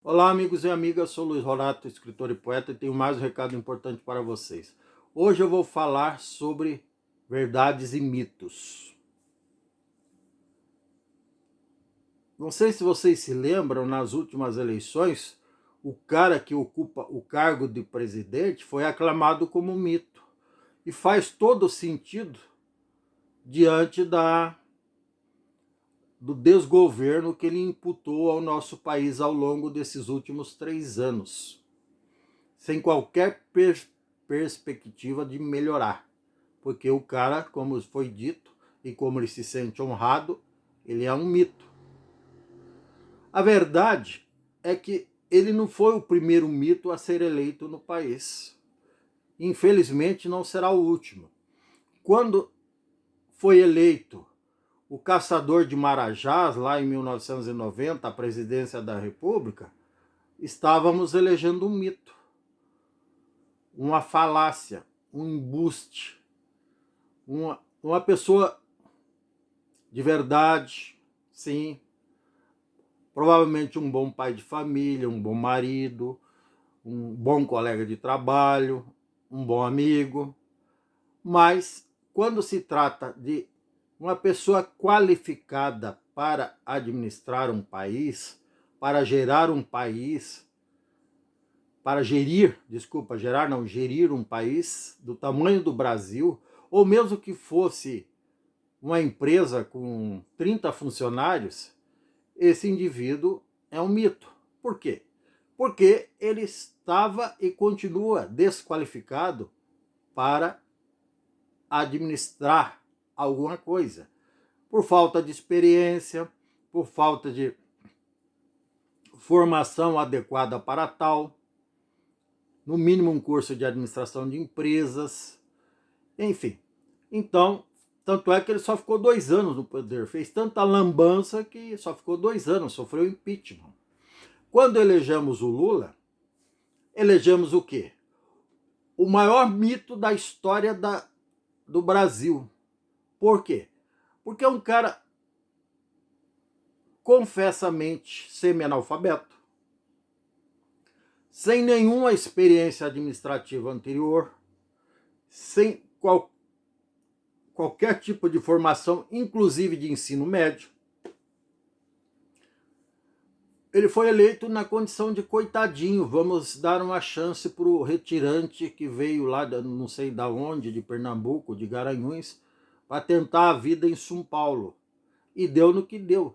Olá, amigos e amigas, eu sou Luiz Rorato, escritor e poeta, e tenho mais um recado importante para vocês. Hoje eu vou falar sobre verdades e mitos. Não sei se vocês se lembram, nas últimas eleições, o cara que ocupa o cargo de presidente foi aclamado como mito. E faz todo sentido diante do desgoverno que ele imputou ao nosso país ao longo desses últimos 3 anos, sem qualquer perspectiva de melhorar. Porque o cara, como foi dito, e como ele se sente honrado, ele é um mito. A verdade é que ele não foi o primeiro mito a ser eleito no país. Infelizmente, não será o último. Quando foi eleito o caçador de Marajás, lá em 1990, a presidência da República, estávamos elegendo um mito, uma falácia, um embuste, uma pessoa de verdade, sim, provavelmente um bom pai de família, um bom marido, um bom colega de trabalho, um bom amigo. Mas quando se trata de uma pessoa qualificada para administrar um país, para gerar um país, para gerir um país do tamanho do Brasil, ou mesmo que fosse uma empresa com 30 funcionários, esse indivíduo é um mito. Por quê? Porque ele estava e continua desqualificado para administrar alguma coisa, por falta de experiência, por falta de formação adequada para tal, no mínimo um curso de administração de empresas, enfim. Então, tanto é que ele só ficou 2 anos no poder, fez tanta lambança que só ficou 2 anos, sofreu impeachment. Quando elegemos o Lula, elegemos o quê? O maior mito da história do Brasil. Por quê? Porque é um cara confessamente semi-analfabeto, sem nenhuma experiência administrativa anterior, sem qualquer tipo de formação, inclusive de ensino médio. Ele foi eleito na condição de coitadinho, vamos dar uma chance para o retirante que veio lá, não sei da onde, de Pernambuco, de Garanhuns, para tentar a vida em São Paulo. E deu no que deu.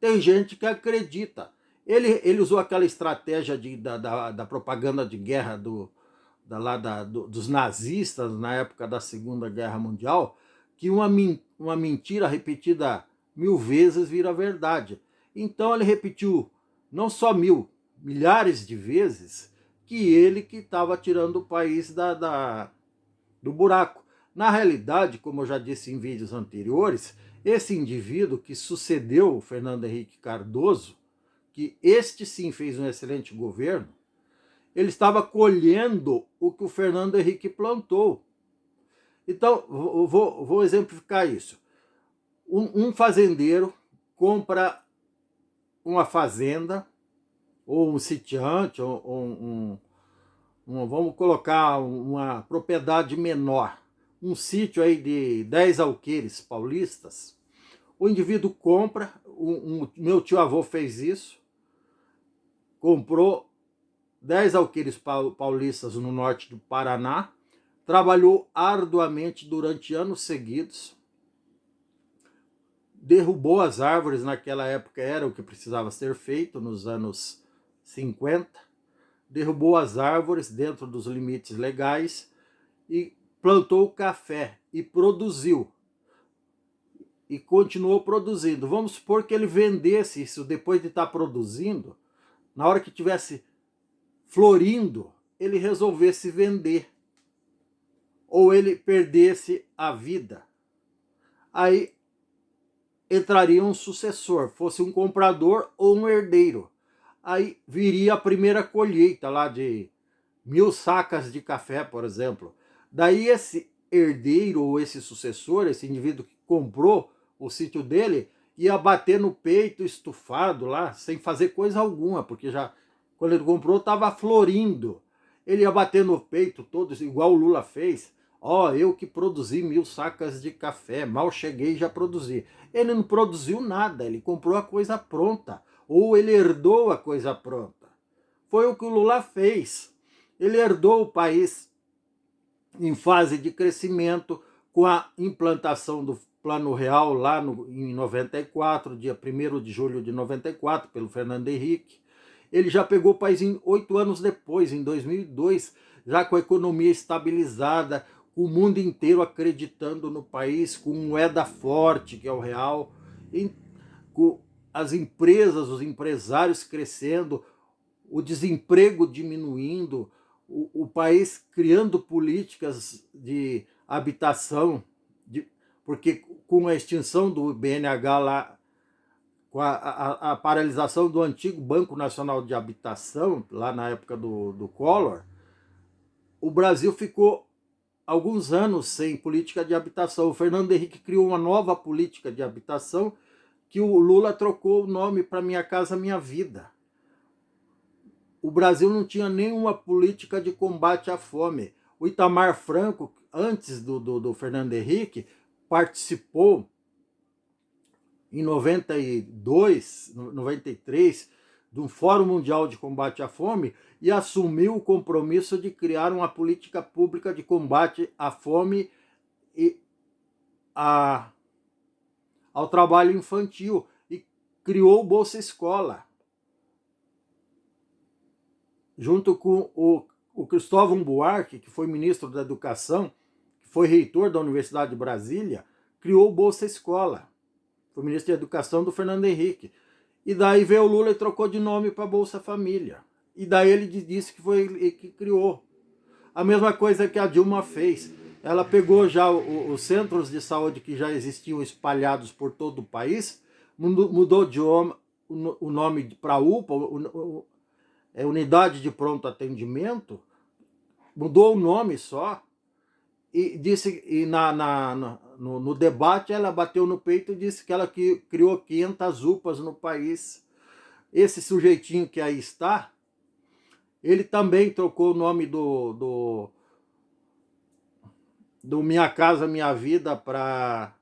Tem gente que acredita. Ele usou aquela estratégia da propaganda de guerra dos nazistas na época da Segunda Guerra Mundial, que uma mentira repetida 1000 vezes vira verdade. Então ele repetiu não só 1000, milhares de vezes, que ele que estava tirando o país do buraco. Na realidade, como eu já disse em vídeos anteriores, esse indivíduo que sucedeu o Fernando Henrique Cardoso, que este sim fez um excelente governo, ele estava colhendo o que o Fernando Henrique plantou. Então, vou exemplificar isso. Um fazendeiro compra uma fazenda, ou um sitiante, ou vamos colocar uma propriedade menor, um sítio aí de 10 alqueires paulistas. O indivíduo compra, meu tio-avô fez isso, comprou 10 alqueires paulistas no norte do Paraná, trabalhou arduamente durante anos seguidos, derrubou as árvores, naquela época era o que precisava ser feito, nos anos 50, derrubou as árvores dentro dos limites legais e plantou café e produziu. E continuou produzindo. Vamos supor que ele vendesse isso depois de estar produzindo, na hora que tivesse florindo, ele resolvesse vender, ou ele perdesse a vida. Aí entraria um sucessor, fosse um comprador ou um herdeiro. Aí viria a primeira colheita lá de 1000 sacas de café, por exemplo. Daí esse herdeiro ou esse sucessor, esse indivíduo que comprou o sítio dele, ia bater no peito estufado lá, sem fazer coisa alguma, porque já quando ele comprou estava florindo. Ele ia bater no peito todos, igual o Lula fez. Ó, eu que produzi 1000 sacas de café, mal cheguei e já produzi. Ele não produziu nada, ele comprou a coisa pronta, ou ele herdou a coisa pronta. Foi o que o Lula fez. Ele herdou o país em fase de crescimento, com a implantação do Plano Real lá em 94, dia 1º de julho de 94, pelo Fernando Henrique. Ele já pegou o país em 8 anos depois, em 2002, já com a economia estabilizada, o mundo inteiro acreditando no país, com moeda forte, que é o real, com as empresas, os empresários crescendo, o desemprego diminuindo, o país criando políticas de habitação, porque com a extinção do BNH lá, com a paralisação do antigo Banco Nacional de Habitação, lá na época do Collor, o Brasil ficou alguns anos sem política de habitação. O Fernando Henrique criou uma nova política de habitação que o Lula trocou o nome para Minha Casa Minha Vida. O Brasil não tinha nenhuma política de combate à fome. O Itamar Franco, antes do Fernando Henrique, participou em 92, 93, de um Fórum Mundial de Combate à Fome e assumiu o compromisso de criar uma política pública de combate à fome e ao trabalho infantil e criou o Bolsa Escola. Junto com o Cristóvão Buarque, que foi ministro da Educação, que foi reitor da Universidade de Brasília, criou o Bolsa Escola. Foi ministro da Educação do Fernando Henrique. E daí veio o Lula e trocou de nome para Bolsa Família. E daí ele disse que foi ele que criou. A mesma coisa que a Dilma fez. Ela pegou já os centros de saúde que já existiam espalhados por todo o país, mudou o nome para UPA, Unidade de Pronto Atendimento, mudou o nome só, e disse, e no debate ela bateu no peito e disse que ela criou 500 UPAs no país. Esse sujeitinho que aí está, ele também trocou o nome do Minha Casa Minha Vida para...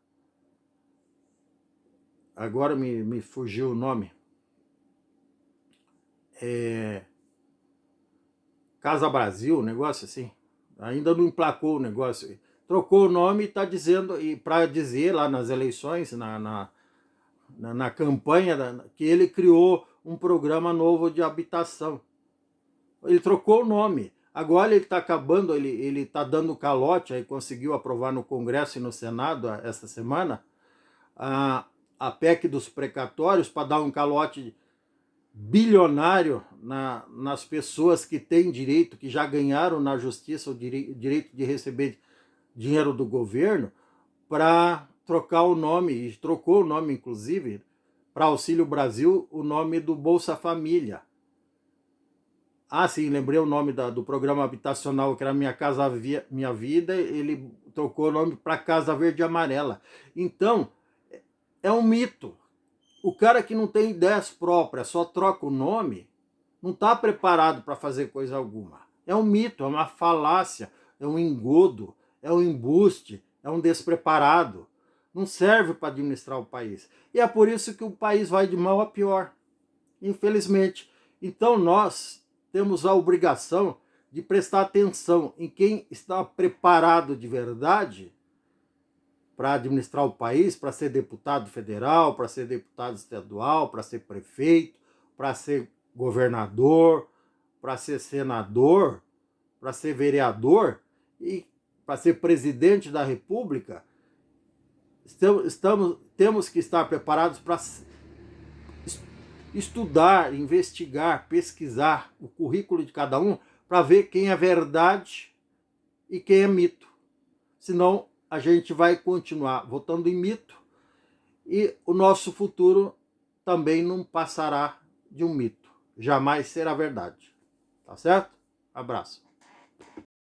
Agora me fugiu o nome. Casa Brasil, um negócio assim. Ainda não emplacou o negócio. Trocou o nome e está dizendo, e para dizer lá nas eleições, na campanha, que ele criou um programa novo de habitação. Ele trocou o nome. Agora ele está acabando, ele está dando calote, aí conseguiu aprovar no Congresso e no Senado essa semana a PEC dos precatórios para dar um calote bilionário nas pessoas que têm direito, que já ganharam na justiça o direito de receber dinheiro do governo, para trocar o nome, e trocou o nome inclusive, para Auxílio Brasil, o nome do Bolsa Família. Ah, sim, lembrei o nome do programa habitacional, que era Minha Casa Minha Vida, ele trocou o nome para Casa Verde e Amarela. Então, é um mito. O cara que não tem ideias próprias, só troca o nome, não está preparado para fazer coisa alguma. É um mito, é uma falácia, é um engodo, é um embuste, é um despreparado. Não serve para administrar o país. E é por isso que o país vai de mal a pior, infelizmente. Então nós temos a obrigação de prestar atenção em quem está preparado de verdade para administrar o país, para ser deputado federal, para ser deputado estadual, para ser prefeito, para ser governador, para ser senador, para ser vereador e para ser presidente da República. Temos que estar preparados para estudar, investigar, pesquisar o currículo de cada um para ver quem é verdade e quem é mito. Senão a gente vai continuar votando em mito e o nosso futuro também não passará de um mito. Jamais será verdade. Tá certo? Abraço.